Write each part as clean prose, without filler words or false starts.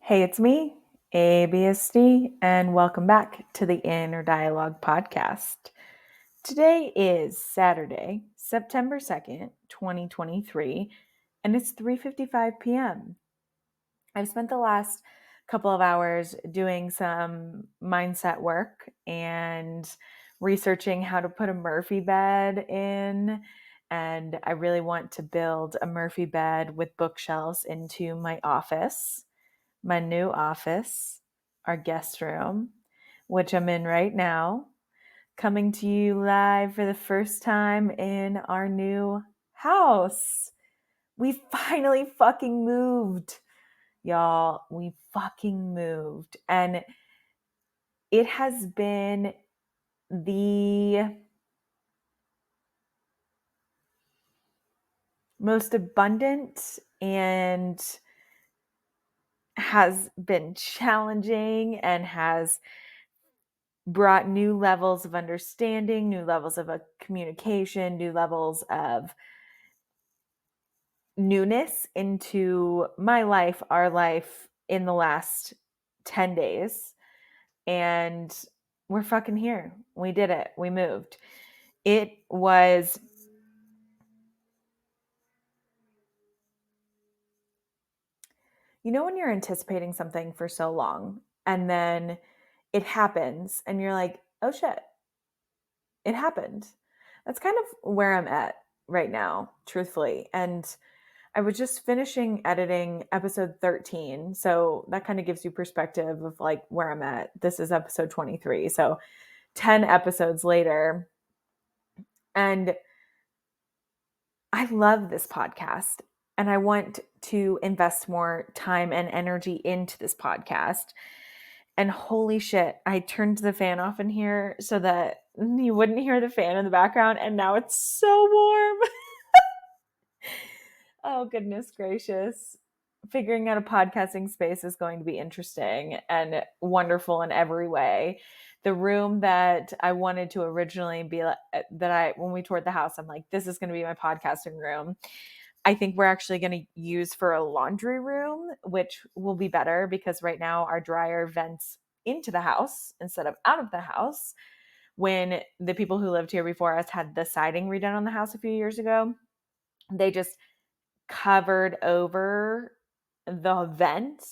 Hey, it's me, ABSD, and welcome back to the Inner Dialogue podcast. Today is Saturday, September 2nd, 2023, and it's 3:55 p.m. I've spent the last couple of hours doing some mindset work and researching how to put a Murphy bed in. And I really want to build a Murphy bed with bookshelves into my office, my new office, our guest room, which I'm in right now, coming to you live for the first time in our new house. We finally fucking moved, y'all. We fucking moved. And it has been the most abundant and has been challenging and has brought new levels of understanding, new levels of communication, new levels of newness into my life, our life in the last 10 days. And we're fucking here. We did it. We moved. It was when you're anticipating something for so long and then it happens and you're like, oh shit, it happened. That's kind of where I'm at right now, truthfully. And I was just finishing editing episode 13. So that kind of gives you perspective of like where I'm at. This is episode 23. So 10 episodes later. And I love this podcast and I want to invest more time and energy into this podcast. And holy shit, I turned the fan off in here so that you wouldn't hear the fan in the background. And now it's so warm. Oh, goodness gracious. Figuring out a podcasting space is going to be interesting and wonderful in every way. The room that I wanted to originally be like, when we toured the house, I'm like, this is going to be my podcasting room. I think we're actually going to use for a laundry room, which will be better because right now our dryer vents into the house instead of out of the house. When the people who lived here before us had the siding redone on the house a few years ago, they just covered over the vent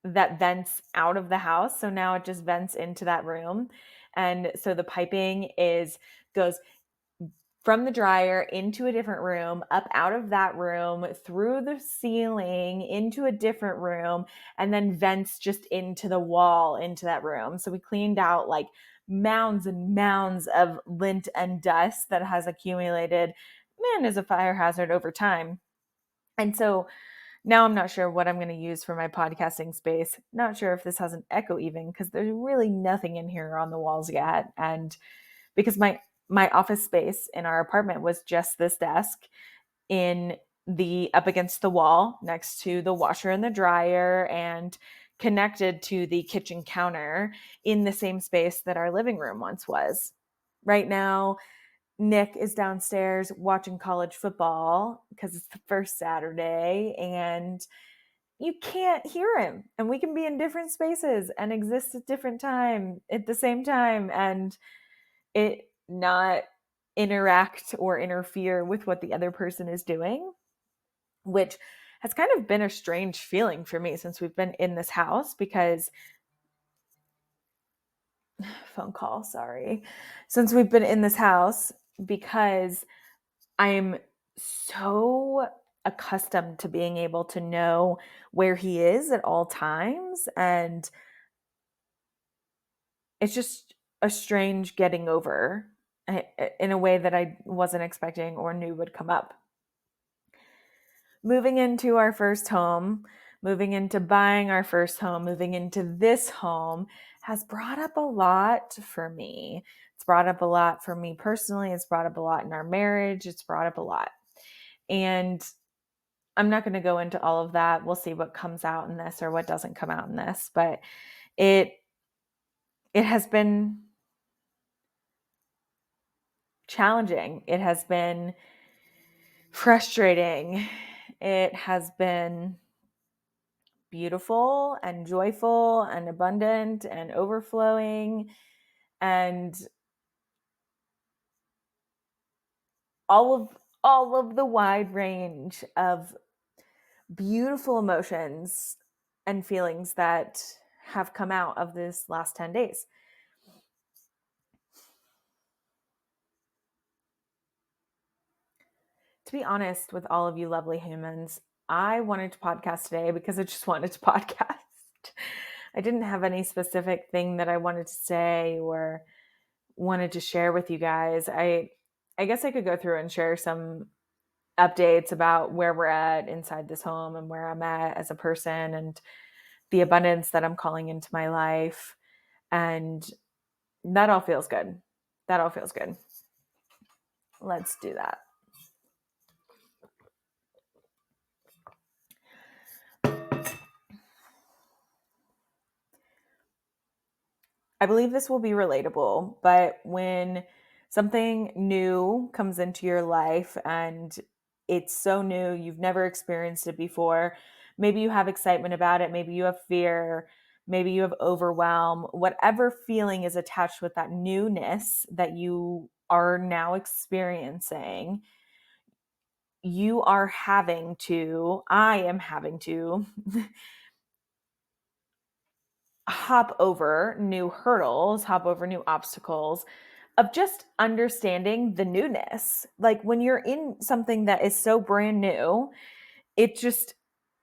that vents out of the house. So now it just vents into that room. And so the piping goes from the dryer into a different room, up out of that room, through the ceiling, into a different room, and then vents just into the wall, into that room. So we cleaned out like mounds and mounds of lint and dust that has accumulated, man, is a fire hazard over time. And so now I'm not sure what I'm going to use for my podcasting space. Not sure if this has an echo even because there's really nothing in here on the walls yet. And because my office space in our apartment was just this desk in the up against the wall next to the washer and the dryer and connected to the kitchen counter in the same space that our living room once was. Right now, Nick is downstairs watching college football because it's the first Saturday and you can't hear him. And we can be in different spaces and exist at different time at the same time and it not interact or interfere with what the other person is doing, which has kind of been a strange feeling for me since we've been in this house because phone call, sorry. Since we've been in this house because I'm so accustomed to being able to know where he is at all times. And it's just a strange getting over in a way that I wasn't expecting or knew would come up. Moving into our first home, moving into buying our first home, moving into this home has brought up a lot for me. It's brought up a lot for me personally. It's brought up a lot in our marriage. It's brought up a lot. And I'm not going to go into all of that. We'll see what comes out in this or what doesn't come out in this, but it has been challenging. It has been frustrating. It has been beautiful and joyful and abundant and overflowing, and all of the wide range of beautiful emotions and feelings that have come out of this last 10 days. To be honest with all of you lovely humans, I wanted to podcast today because I just wanted to podcast. I didn't have any specific thing that I wanted to say or wanted to share with you guys. I guess I could go through and share some updates about where we're at inside this home and where I'm at as a person and the abundance that I'm calling into my life. And that all feels good. That all feels good. Let's do that. I believe this will be relatable, but when something new comes into your life and it's so new, you've never experienced it before, maybe you have excitement about it, maybe you have fear, maybe you have overwhelm, whatever feeling is attached with that newness that you are now experiencing, I am having to hop over new hurdles, hop over new obstacles of just understanding the newness. Like when you're in something that is so brand new, it just,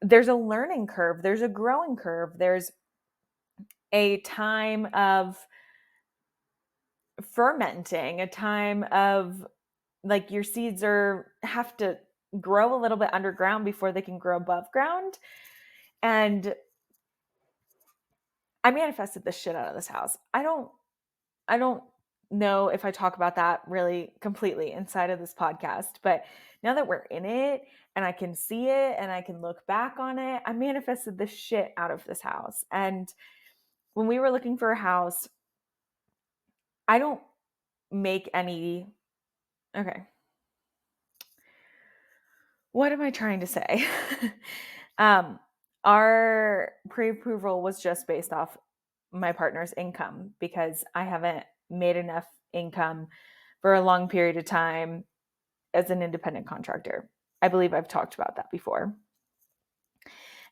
there's a learning curve, there's a growing curve, there's a time of fermenting, a time of like your seeds have to grow a little bit underground before they can grow above ground. And I manifested the shit out of this house. I don't know if I talk about that really completely inside of this podcast, but now that we're in it and I can see it and I can look back on it, I manifested the shit out of this house. And when we were looking for a house, I don't make any, okay. What am I trying to say? um, our pre-approval was just based off my partner's income because I haven't made enough income for a long period of time as an independent contractor. I believe I've talked about that before.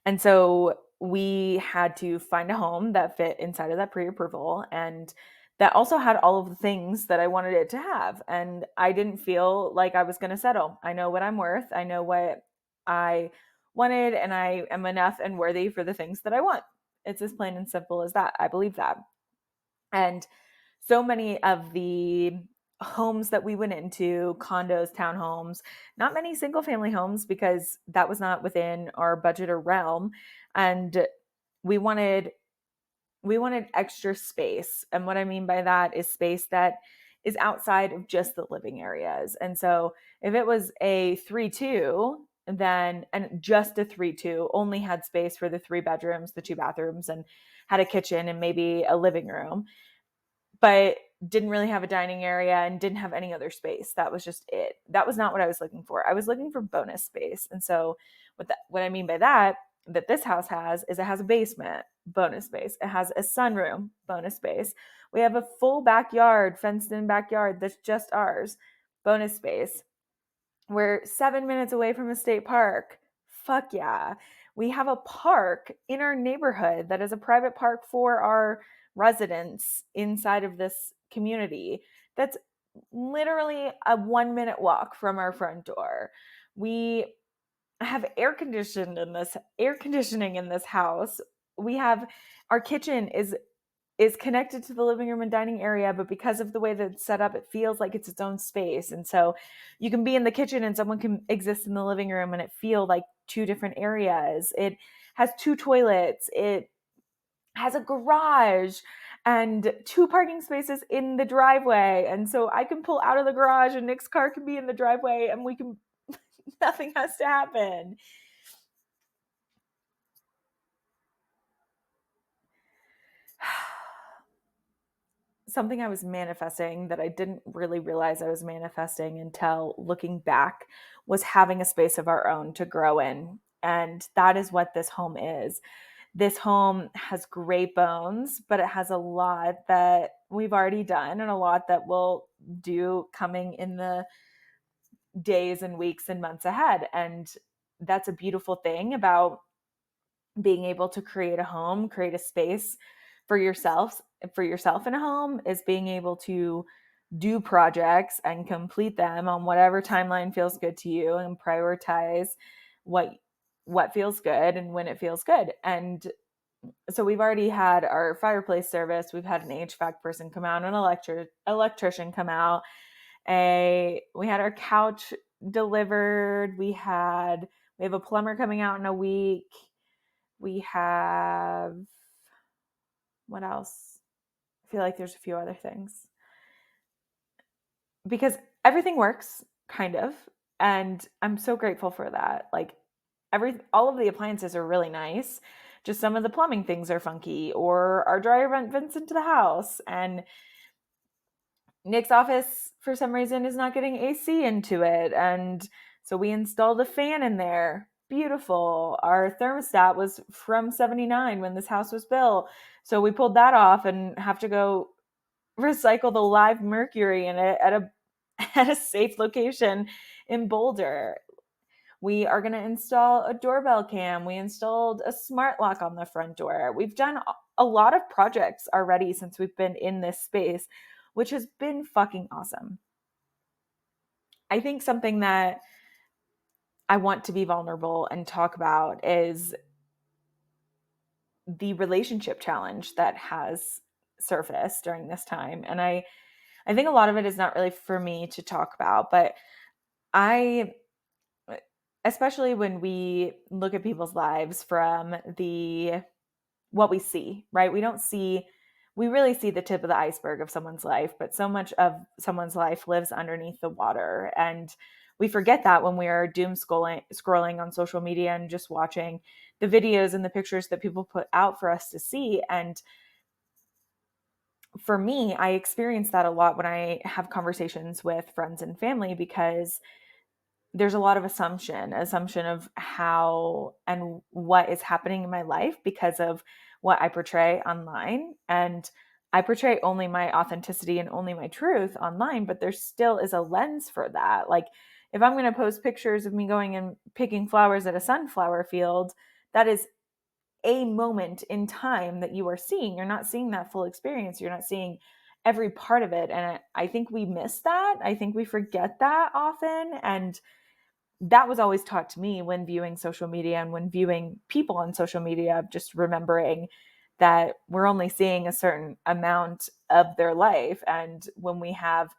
And so we had to find a home that fit inside of that pre-approval and that also had all of the things that I wanted it to have. And I didn't feel like I was going to settle. I know what I'm worth. I know what I wanted, and I am enough and worthy for the things that I want. It's as plain and simple as that. I believe that. And so many of the homes that we went into, condos, townhomes, not many single family homes because that was not within our budget or realm. And we wanted extra space. And what I mean by that is space that is outside of just the living areas. And so if it was a 3-2, then and just a 3-2 only had space for the 3 bedrooms, the 2 bathrooms, and had a kitchen and maybe a living room, but didn't really have a dining area and didn't have any other space. That was just it. That was not what I was looking for. I was looking for bonus space. And so what I mean by that this house has is it has a basement, bonus space. It has a sunroom, bonus space. We have a full backyard, fenced in backyard that's just ours, bonus space. We're 7 minutes away from a state park. Fuck yeah. We have a park in our neighborhood that is a private park for our residents inside of this community. That's literally a 1-minute walk from our front door. We have air conditioning in this house. We have our kitchen is connected to the living room and dining area, but because of the way that it's set up, it feels like it's its own space. And so you can be in the kitchen and someone can exist in the living room and it feel like 2 different areas. It has 2 toilets. It has a garage and 2 parking spaces in the driveway. And so I can pull out of the garage and Nick's car can be in the driveway and we can, nothing has to happen. Something I was manifesting that I didn't really realize I was manifesting until looking back was having a space of our own to grow in. And that is what this home is. This home has great bones, but it has a lot that we've already done and a lot that we'll do coming in the days and weeks and months ahead. And that's a beautiful thing about being able to create a home, create a space for yourself in a home, is being able to do projects and complete them on whatever timeline feels good to you, and prioritize what what feels good and when it feels good. And so we've already had our fireplace service, we've had an HVAC person come out, an electrician come out, we had our couch delivered, we have a plumber coming out in a week. We have, what else? I feel like there's a few other things. Because everything works, kind of. And I'm so grateful for that. Like all of the appliances are really nice. Just some of the plumbing things are funky, or our dryer vents into the house. And Nick's office, for some reason, is not getting AC into it. And so we installed a fan in there. Beautiful. Our thermostat was from 79 when this house was built. So we pulled that off and have to go recycle the live mercury in it at a at a safe location in Boulder. We are going to install a doorbell cam. We installed a smart lock on the front door. We've done a lot of projects already since we've been in this space, which has been fucking awesome. I think something that I want to be vulnerable and talk about is the relationship challenge that has surfaced during this time. And I think a lot of it is not really for me to talk about, but I, especially when we look at people's lives from what we see, right? We really see the tip of the iceberg of someone's life, but so much of someone's life lives underneath the water. And we forget that when we are doom scrolling on social media and just watching the videos and the pictures that people put out for us to see. And for me, I experience that a lot when I have conversations with friends and family, because there's a lot of assumption of how and what is happening in my life because of what I portray online. And I portray only my authenticity and only my truth online, but there still is a lens for that. Like, if I'm going to post pictures of me going and picking flowers at a sunflower field, that is a moment in time that you are seeing. You're not seeing that full experience. You're not seeing every part of it. And I think we miss that. I think we forget that often. And that was always taught to me when viewing social media and when viewing people on social media, just remembering that we're only seeing a certain amount of their life. And when we have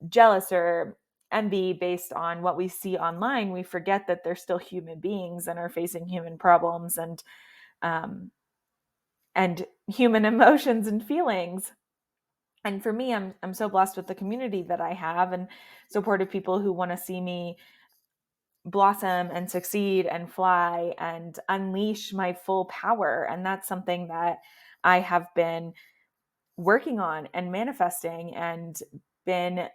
jealous or envy based on what we see online, we forget that they're still human beings and are facing human problems um, and human emotions and feelings. And for me, I'm so blessed with the community that I have, and supportive people who want to see me blossom and succeed and fly and unleash my full power. And that's something that I have been working on and manifesting, and been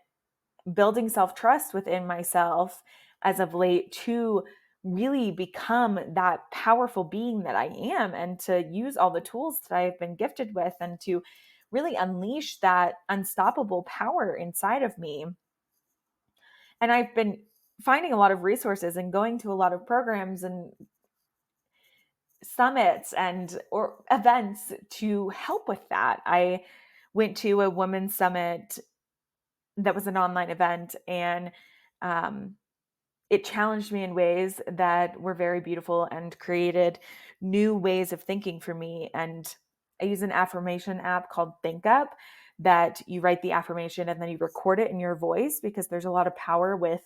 building self-trust within myself as of late, to really become that powerful being that I am, and to use all the tools that I've been gifted with, and to really unleash that unstoppable power inside of me. And I've been finding a lot of resources and going to a lot of programs and summits and or events to help with that. I went to a women's summit that was an online event, and um, it challenged me in ways that were very beautiful and created new ways of thinking for me. And I use an affirmation app called ThinkUp, that you write the affirmation and then you record it in your voice, because there's a lot of power with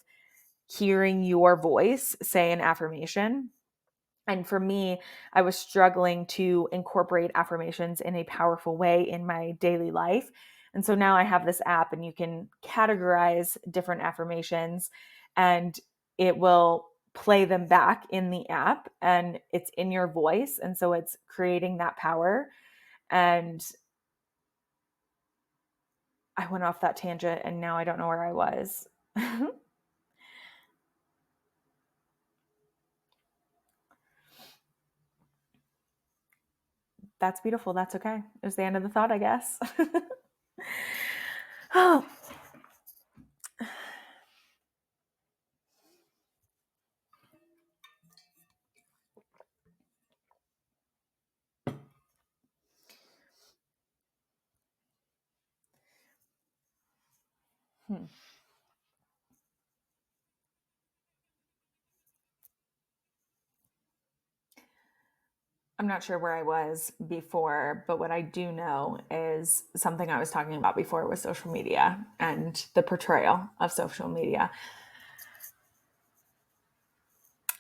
hearing your voice say an affirmation. And for me, I was struggling to incorporate affirmations in a powerful way in my daily life. And so now I have this app, and you can categorize different affirmations, and it will play them back in the app, and it's in your voice. And so it's creating that power. And I went off that tangent, and now I don't know where I was. That's beautiful. That's okay. It was the end of the thought, I guess. Oh. Hmm. I'm not sure where I was before, but what I do know is something I was talking about before was social media and the portrayal of social media.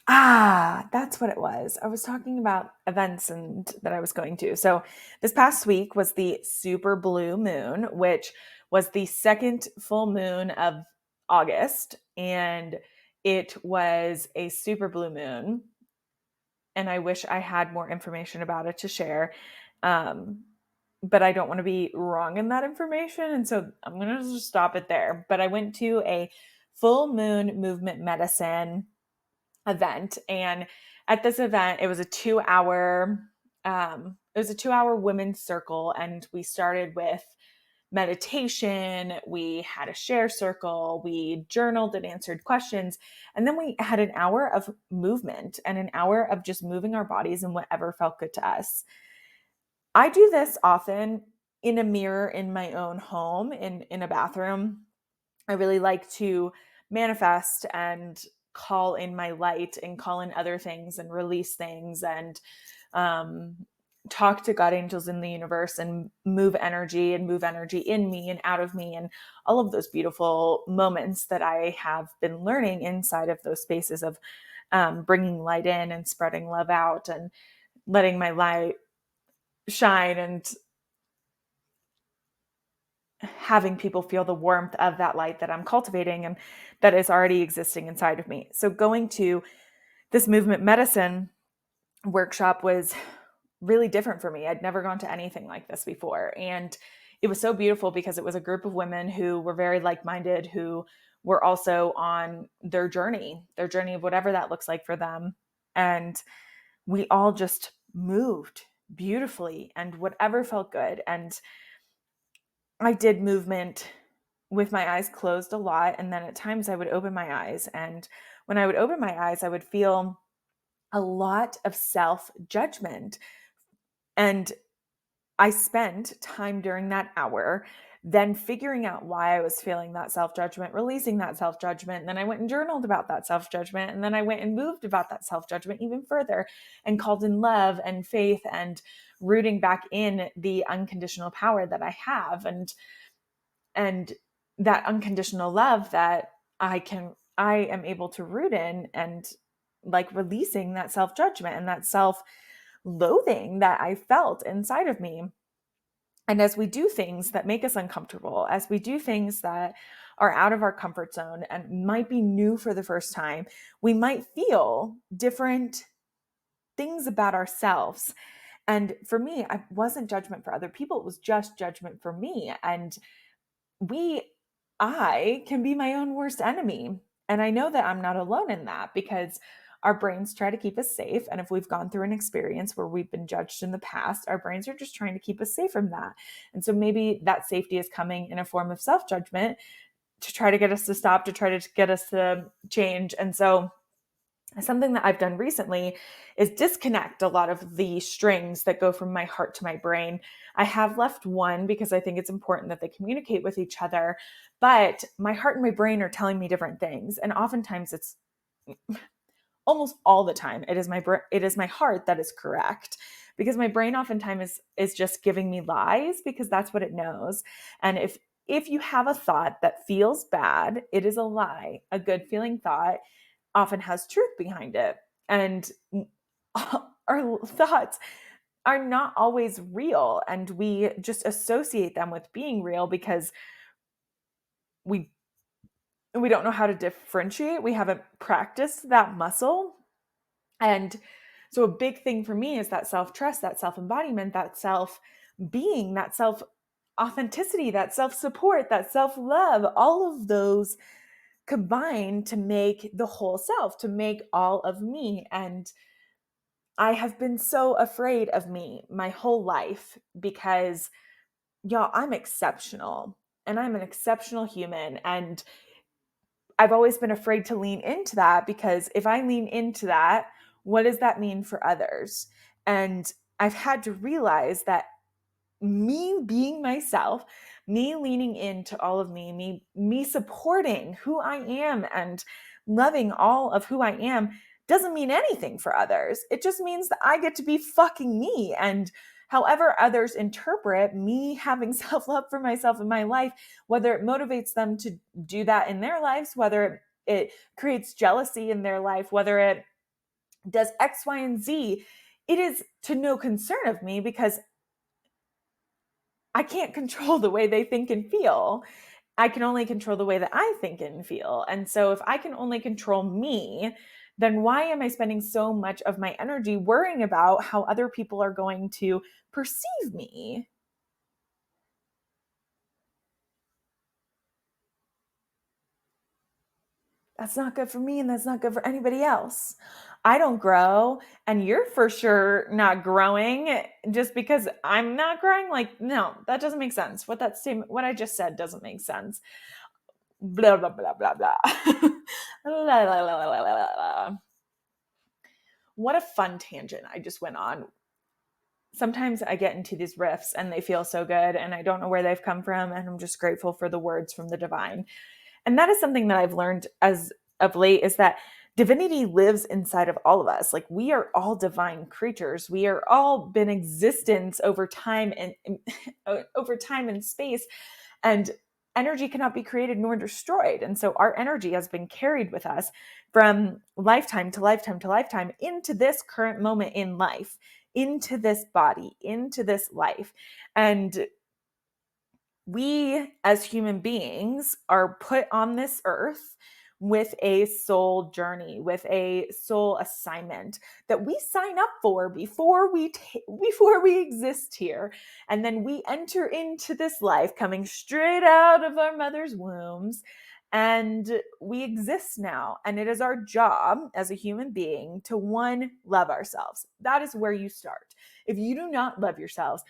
Ah, that's what it was. I was talking about events and that I was going to. So this past week was the super blue moon, which was the second full moon of August, and it was a super blue moon. And I wish I had more information about it to share. Um, but I don't want to be wrong in that information. And so I'm going to just stop it there. But I went to a full moon movement medicine event. And at this event, it was a 2 hour, women's circle. And we started with meditation, we had a share circle, we journaled and answered questions, and then we had an hour of movement and an hour of just moving our bodies in whatever felt good to us. I do this often in a mirror in my own home, in a bathroom. I really like to manifest and call in my light and call in other things and release things and um, talk to God angels in the universe and move energy in me and out of me and all of those beautiful moments that I have been learning inside of those spaces of bringing light in and spreading love out and letting my light shine and having people feel the warmth of that light that I'm cultivating and that is already existing inside of me. So going to this movement medicine workshop was really different for me. I'd never gone to anything like this before. And it was so beautiful because it was a group of women who were very like-minded, who were also on their journey of whatever that looks like for them. And we all just moved beautifully and whatever felt good. And I did movement with my eyes closed a lot. And then at times I would open my eyes. And when I would open my eyes, I would feel a lot of self-judgment. And I spent time during that hour then figuring out why I was feeling that self-judgment, releasing that self-judgment. And then I went and journaled about that self-judgment. And then I went and moved about that self-judgment even further and called in love and faith and rooting back in the unconditional power that I have and that unconditional love that I am able to root in and like releasing that self-judgment and that self-loathing that I felt inside of me. And as we do things that make us uncomfortable, as we do things that are out of our comfort zone and might be new for the first time, we might feel different things about ourselves. And for me, it wasn't judgment for other people, it was just judgment for me. And I can be my own worst enemy. And I know that I'm not alone in that because our brains try to keep us safe. And if we've gone through an experience where we've been judged in the past, our brains are just trying to keep us safe from that. And so maybe that safety is coming in a form of self-judgment to try to get us to stop, to try to get us to change. And so something that I've done recently is disconnect a lot of the strings that go from my heart to my brain. I have left one because I think it's important that they communicate with each other, but my heart and my brain are telling me different things. And oftentimes it's almost all the time it is my heart that is correct because my brain oftentimes is just giving me lies because that's what it knows. And if you have a thought that feels bad, it is a lie. A good feeling thought often has truth behind it. And our thoughts are not always real. And we just associate them with being real because we we don't know how to differentiate. We haven't practiced that muscle. And so a big thing for me is that self-trust, that self-embodiment, that self-being, that self-authenticity, that self-support, that self-love, all of those combine to make the whole self, to make all of me. And I have been so afraid of me my whole life because, y'all, I'm exceptional and I'm an exceptional human. And I've always been afraid to lean into that because if I lean into that, what does that mean for others? And I've had to realize that me being myself, me leaning into all of me supporting who I am and loving all of who I am doesn't mean anything for others. It just means that I get to be fucking me. And however others interpret me having self-love for myself in my life, whether it motivates them to do that in their lives, whether it creates jealousy in their life, whether it does X, Y, and Z, it is to no concern of me because I can't control the way they think and feel. I can only control the way that I think and feel. And so if I can only control me, then why am I spending so much of my energy worrying about how other people are going to perceive me? That's not good for me and that's not good for anybody else. I don't grow and you're for sure not growing just because I'm not growing. Like, no, that doesn't make sense. What I just said doesn't make sense. Blah, blah, blah, blah, blah. La, la, la, la, la, la, la. What a fun tangent I just went on. Sometimes I get into these riffs and they feel so good and I don't know where they've come from. And I'm just grateful for the words from the divine. And that is something that I've learned as of late is that divinity lives inside of all of us. Like we are all divine creatures. We are all been existence over time and over time and space. And energy cannot be created nor destroyed. And so our energy has been carried with us from lifetime to lifetime to lifetime into this current moment in life, into this body, into this life. And we as human beings are put on this earth with a soul journey, with a soul assignment that we sign up for before we exist here. And then we enter into this life coming straight out of our mother's wombs, and we exist now. And it is our job as a human being to, one, love ourselves. That is where you start. If you do not love yourselves,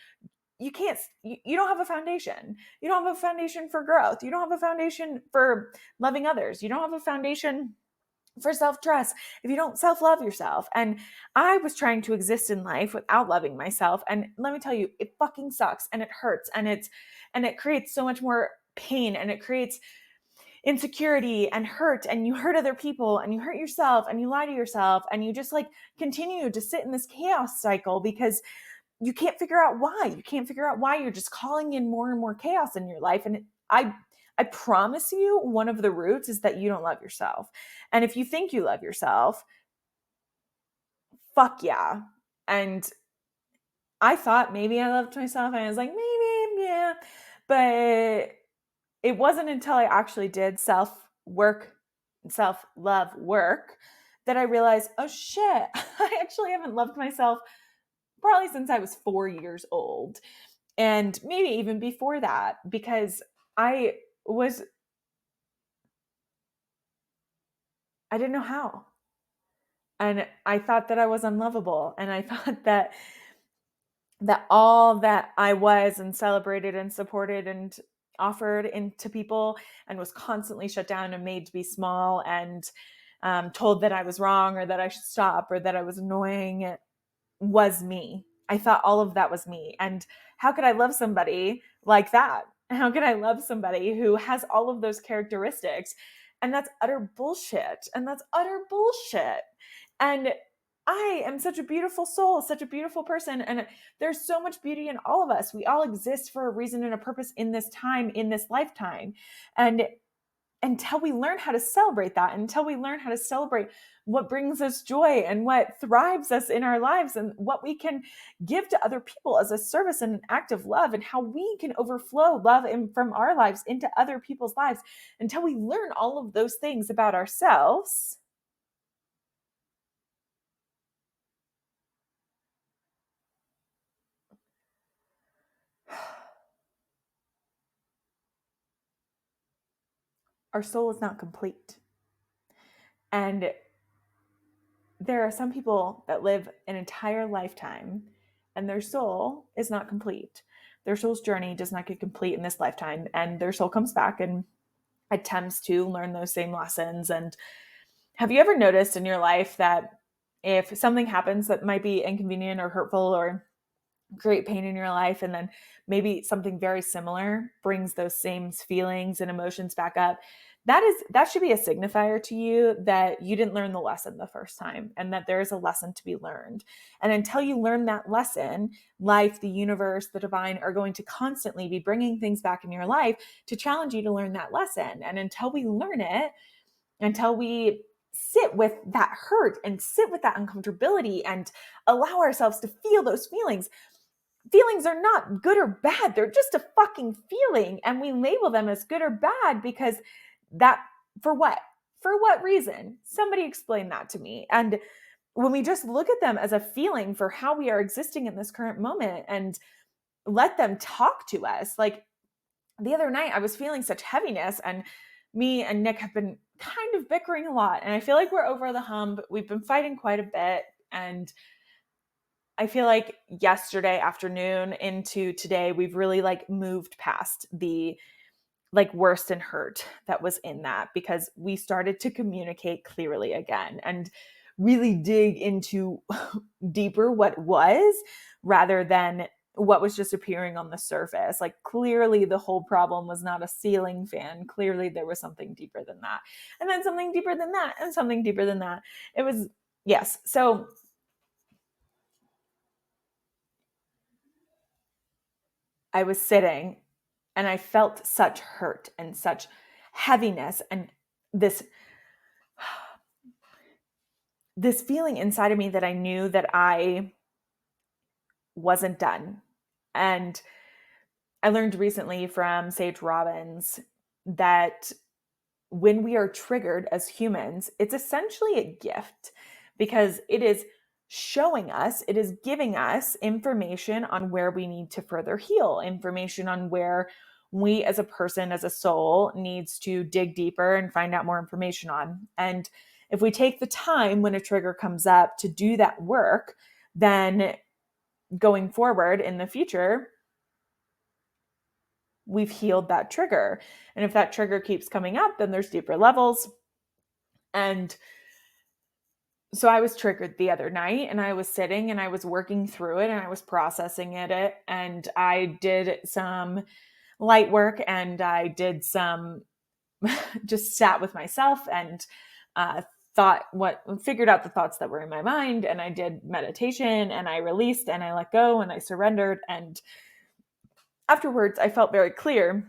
you don't have a foundation. You don't have a foundation for growth. You don't have a foundation for loving others. You don't have a foundation for self-trust if you don't self-love yourself. And I was trying to exist in life without loving myself, and let me tell you, it fucking sucks and it hurts and it creates so much more pain, and it creates insecurity and hurt, and you hurt other people and you hurt yourself and you lie to yourself, and you just like continue to sit in this chaos cycle because you can't figure out why. You can't figure out why you're just calling in more and more chaos in your life. And I promise you, one of the roots is that you don't love yourself. And if you think you love yourself, fuck yeah. And I thought maybe I loved myself, and I was like, maybe, yeah. But it wasn't until I actually did self love work that I realized, oh shit, I actually haven't loved myself probably since I was 4 years old. And maybe even before that, because I was, I didn't know how. And I thought that I was unlovable. And I thought that all that I was and celebrated and supported and offered into people and was constantly shut down and made to be small and told that I was wrong or that I should stop or that I was annoying was me. I thought all of that was me. And how could I love somebody like that? How could I love somebody who has all of those characteristics? And that's utter bullshit. And that's utter bullshit. And I am such a beautiful soul, such a beautiful person. And there's so much beauty in all of us. We all exist for a reason and a purpose in this time, in this lifetime. And until we learn how to celebrate that, until we learn how to celebrate what brings us joy and what thrives us in our lives and what we can give to other people as a service and an act of love, and how we can overflow love from our lives into other people's lives, until we learn all of those things about ourselves, our soul is not complete. And there are some people that live an entire lifetime and their soul is not complete. Their soul's journey does not get complete in this lifetime, and their soul comes back and attempts to learn those same lessons. And have you ever noticed in your life that if something happens that might be inconvenient or hurtful or create pain in your life, and then maybe something very similar brings those same feelings and emotions back up, that should be a signifier to you that you didn't learn the lesson the first time, and that there is a lesson to be learned. And until you learn that lesson, life, the universe, the divine are going to constantly be bringing things back in your life to challenge you to learn that lesson. And until we learn it, until we sit with that hurt and sit with that uncomfortability and allow ourselves to feel those feelings, feelings are not good or bad. They're just a fucking feeling. And we label them as good or bad because that, for what? For what reason? Somebody explain that to me. And when we just look at them as a feeling for how we are existing in this current moment and let them talk to us, like the other night I was feeling such heaviness, and me and Nick have been kind of bickering a lot. And I feel like we're over the hump. We've been fighting quite a bit. And I feel like yesterday afternoon into today, we've really like moved past the like worst and hurt that was in that, because we started to communicate clearly again and really dig into deeper what was, rather than what was just appearing on the surface. Like clearly the whole problem was not a ceiling fan. Clearly there was something deeper than that. And then something deeper than that, and something deeper than that. It was, yes. So I was sitting and I felt such hurt and such heaviness and this this feeling inside of me that I knew that I wasn't done. And I learned recently from Sage Robbins that when we are triggered as humans, it's essentially a gift, because it is showing us, it is giving us information on where we need to further heal, information on where we as a person, as a soul, needs to dig deeper and find out more information on. And if we take the time when a trigger comes up to do that work, then going forward in the future, we've healed that trigger. And if that trigger keeps coming up, then there's deeper levels. And so I was triggered the other night, and I was sitting and I was working through it and I was processing it. And I did some light work, and I did some just sat with myself and figured out the thoughts that were in my mind. And I did meditation, and I released and I let go and I surrendered. And afterwards, I felt very clear.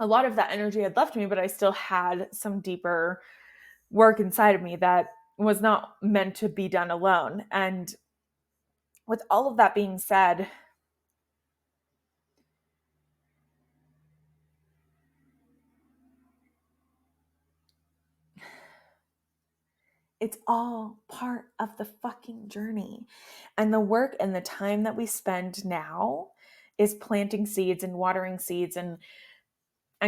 A lot of that energy had left me, but I still had some deeper work inside of me that was not meant to be done alone. And with all of that being said, it's all part of the fucking journey. And the work and the time that we spend now is planting seeds and watering seeds and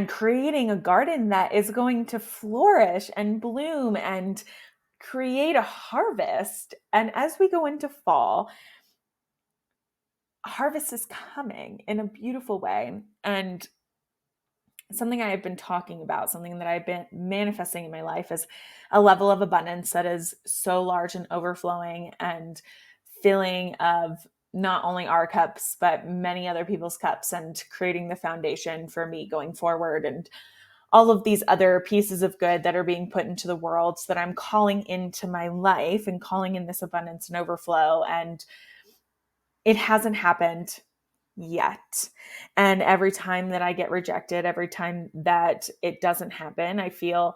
creating a garden that is going to flourish and bloom and create a harvest. And as we go into fall, harvest is coming in a beautiful way. And something I have been talking about, something that I've been manifesting in my life, is a level of abundance that is so large and overflowing and filling of not only our cups, but many other people's cups, and creating the foundation for me going forward. And all of these other pieces of good that are being put into the world, so that I'm calling into my life and calling in this abundance and overflow. And it hasn't happened yet. And every time that I get rejected, every time that it doesn't happen, I feel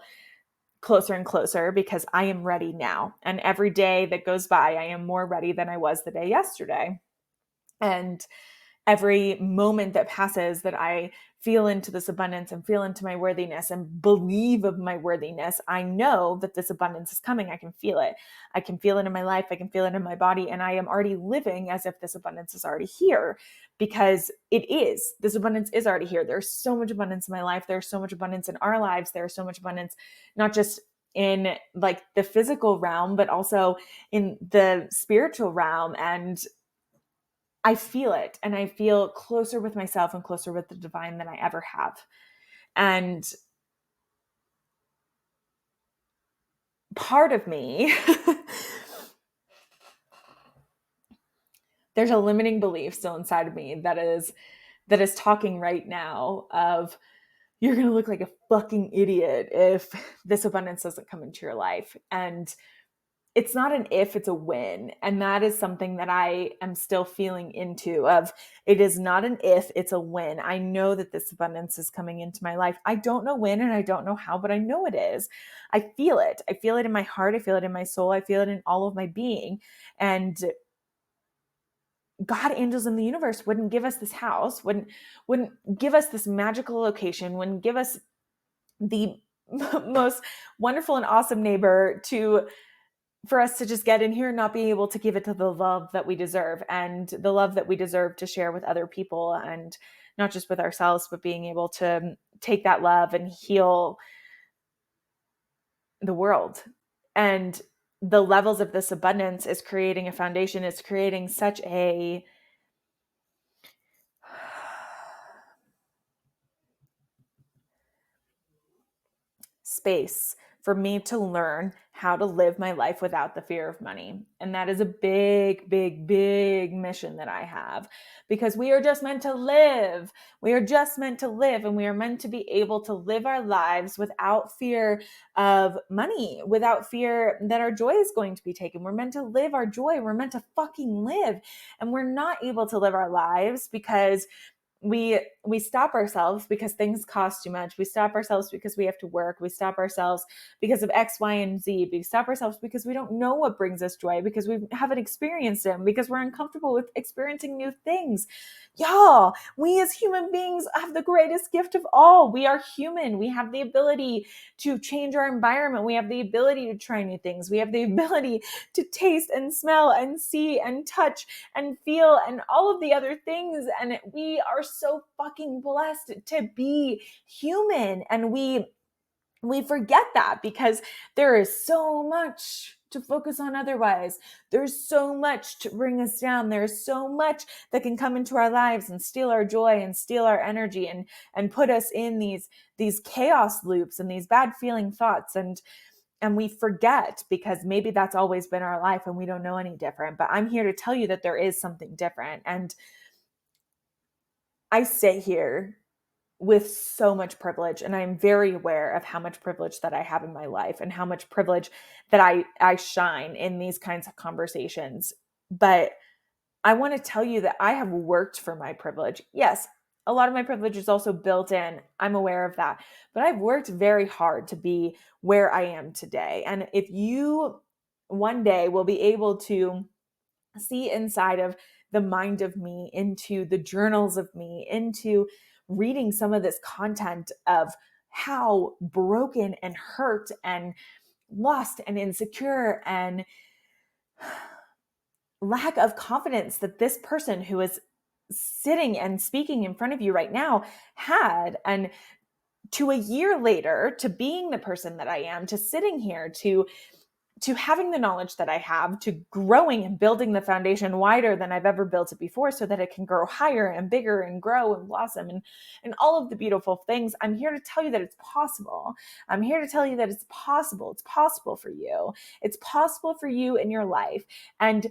closer and closer, because I am ready now. And every day that goes by, I am more ready than I was the day yesterday. And every moment that passes that I feel into this abundance and feel into my worthiness and believe of my worthiness, I know that this abundance is coming. I can feel it. I can feel it in my life. I can feel it in my body. And I am already living as if this abundance is already here, because it is. This abundance is already here. There's so much abundance in my life. There's so much abundance in our lives. There's so much abundance, not just in like the physical realm, but also in the spiritual realm. And I feel it, and I feel closer with myself and closer with the divine than I ever have. And part of me, there's a limiting belief still inside of me that is talking right now of, you're going to look like a fucking idiot if this abundance doesn't come into your life. And it's not an if, it's a when. And that is something that I am still feeling into of, it is not an if, it's a when. I know that this abundance is coming into my life. I don't know when and I don't know how, but I know it is. I feel it. I feel it in my heart. I feel it in my soul. I feel it in all of my being. And God, angels in the universe wouldn't give us this house, wouldn't give us this magical location, wouldn't give us the most wonderful and awesome neighbor for us to just get in here and not be able to give it to the love that we deserve, and the love that we deserve to share with other people, and not just with ourselves, but being able to take that love and heal the world. And the levels of this abundance is creating a foundation. It's creating such a space for me to learn how to live my life without the fear of money. And that is a big, big, big mission that I have, because we are just meant to live. We are just meant to live, and we are meant to be able to live our lives without fear of money, without fear that our joy is going to be taken. We're meant to live our joy. We're meant to fucking live. And we're not able to live our lives because we stop ourselves because things cost too much. We stop ourselves because we have to work. We stop ourselves because of X, Y, and Z. We stop ourselves because we don't know what brings us joy, because we haven't experienced them, because we're uncomfortable with experiencing new things. Y'all, we as human beings have the greatest gift of all. We are human. We have the ability to change our environment. We have the ability to try new things. We have the ability to taste and smell and see and touch and feel and all of the other things. And we are so fucking blessed to be human. And we forget that because there is so much to focus on otherwise. There's so much to bring us down. There's so much that can come into our lives and steal our joy and steal our energy and put us in these chaos loops and these bad feeling thoughts. And we forget, because maybe that's always been our life and we don't know any different. But I'm here to tell you that there is something different. And I sit here with so much privilege, and I'm very aware of how much privilege that I have in my life and how much privilege that I shine in these kinds of conversations. But I want to tell you that I have worked for my privilege. Yes, a lot of my privilege is also built in. I'm aware of that. But I've worked very hard to be where I am today. And if you one day will be able to see inside of the mind of me, into the journals of me, into reading some of this content of how broken and hurt and lost and insecure and lack of confidence that this person who is sitting and speaking in front of you right now had, and to a year later, to being the person that I am, to sitting here, to having the knowledge that I have, to growing and building the foundation wider than I've ever built it before, so that it can grow higher and bigger and grow and blossom and all of the beautiful things. I'm here to tell you that it's possible. I'm here to tell you that it's possible. It's possible for you. It's possible for you in your life. And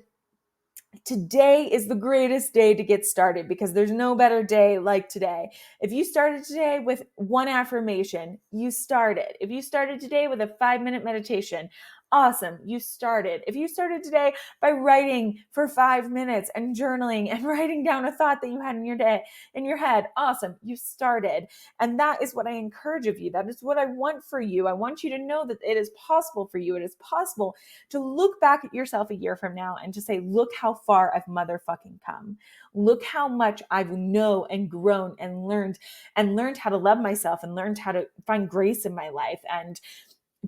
today is the greatest day to get started, because there's no better day like today. If you started today with one affirmation, you started. If you started today with a 5-minute meditation, awesome, you started. If you started today by writing for 5 minutes and journaling and writing down a thought that you had in your day, in your head, awesome, you started. And that is what I encourage of you. That is what I want for you. I want you to know that it is possible for you. It is possible to look back at yourself a year from now and to say, look how far I've motherfucking come. Look how much I've known and grown and learned how to love myself and learned how to find grace in my life, and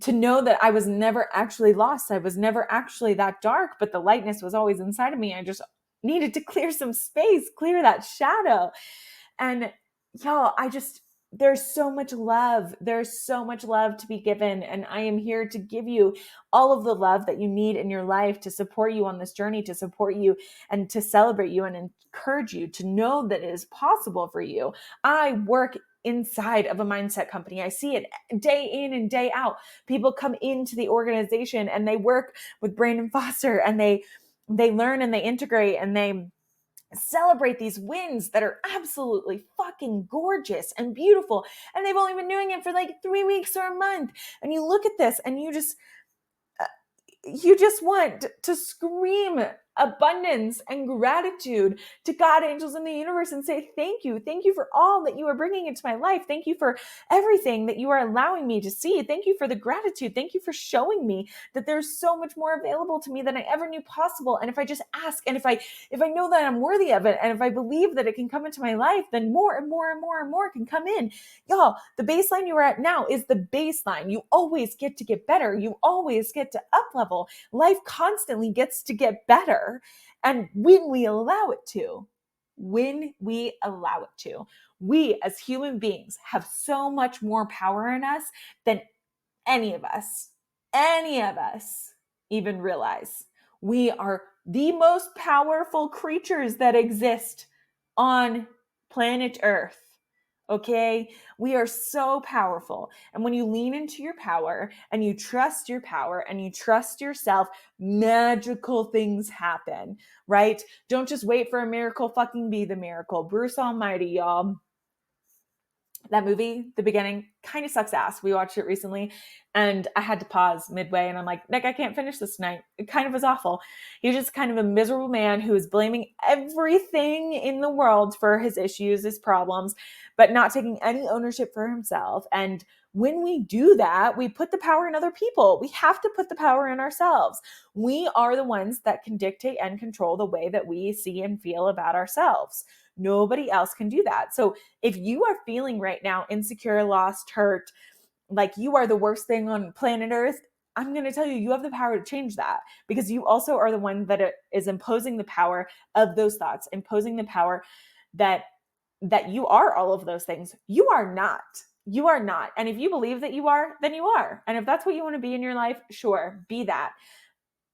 to know that I was never actually lost. I was never actually that dark, but the lightness was always inside of me. I just needed to clear some space, clear that shadow. And y'all, there's so much love. There's so much love to be given. And I am here to give you all of the love that you need in your life to support you on this journey, to support you and to celebrate you and encourage you to know that it is possible for you. I work inside of a mindset company. I see it day in and day out. People come into the organization and they work with Brandon Foster and they learn and they integrate and they celebrate these wins that are absolutely fucking gorgeous and beautiful. And they've only been doing it for like 3 weeks or a month. And you look at this and you just want to scream abundance and gratitude to God, angels in the universe, and say, thank you. Thank you for all that you are bringing into my life. Thank you for everything that you are allowing me to see. Thank you for the gratitude. Thank you for showing me that there's so much more available to me than I ever knew possible. And if I just ask, and if I know that I'm worthy of it, and if I believe that it can come into my life, then more and more and more and more can come in. Y'all, the baseline you are at now is the baseline. You always get to get better. You always get to up level. Life constantly gets to get better. And when we allow it to, we as human beings have so much more power in us than any of us even realize. We are the most powerful creatures that exist on planet Earth. Okay? We are so powerful. And when you lean into your power and you trust your power and you trust yourself, magical things happen, right? Don't just wait for a miracle, fucking be the miracle. Bruce Almighty, y'all. That movie, the beginning, kind of sucks ass. We watched it recently and I had to pause midway and I'm like, Nick, I can't finish this tonight. It kind of was awful. He's just kind of a miserable man who is blaming everything in the world for his issues, his problems, but not taking any ownership for himself. And when we do that, we put the power in other people. We have to put the power in ourselves. We are the ones that can dictate and control the way that we see and feel about ourselves. Nobody else can do that. So if you are feeling right now insecure, lost, hurt, like you are the worst thing on planet Earth, I'm going to tell you, you have the power to change that because you also are the one that is imposing the power of those thoughts, imposing the power that you are all of those things. You are not. You are not. And if you believe that you are, then you are. And if that's what you want to be in your life, sure, be that.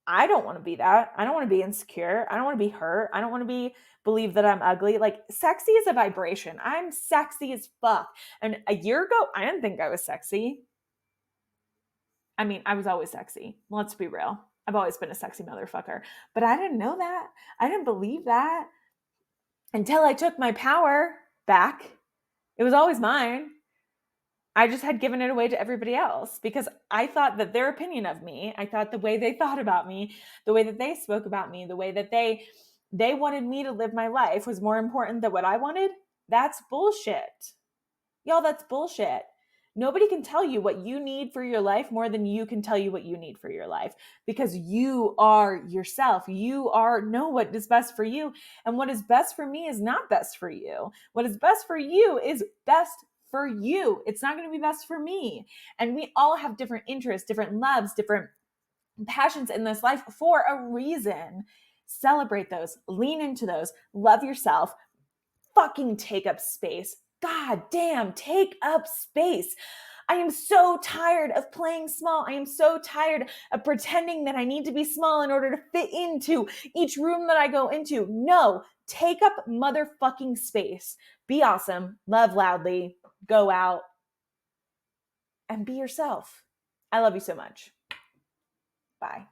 I don't want to be that. I don't want to be insecure. I don't want to be hurt. I don't want to believe that I'm ugly. Like, sexy is a vibration. I'm sexy as fuck. And a year ago, I didn't think I was sexy. I mean, I was always sexy. Let's be real. I've always been a sexy motherfucker. But I didn't know that. I didn't believe that until I took my power back. It was always mine. I just had given it away to everybody else because I thought that their opinion of me, I thought the way they thought about me, the way that they spoke about me, the way that they wanted me to live my life was more important than what I wanted. That's bullshit. Y'all, that's bullshit. Nobody can tell you what you need for your life more than you can tell you what you need for your life because you are yourself. You know what is best for you. And what is best for me is not best for you. What is best for you is best for you. It's not going to be best for me. And we all have different interests, different loves, different passions in this life for a reason. Celebrate those, lean into those, love yourself, fucking take up space. God damn, take up space. I am so tired of playing small. I am so tired of pretending that I need to be small in order to fit into each room that I go into. No, take up motherfucking space. Be awesome. Love loudly. Go out and be yourself. I love you so much. Bye.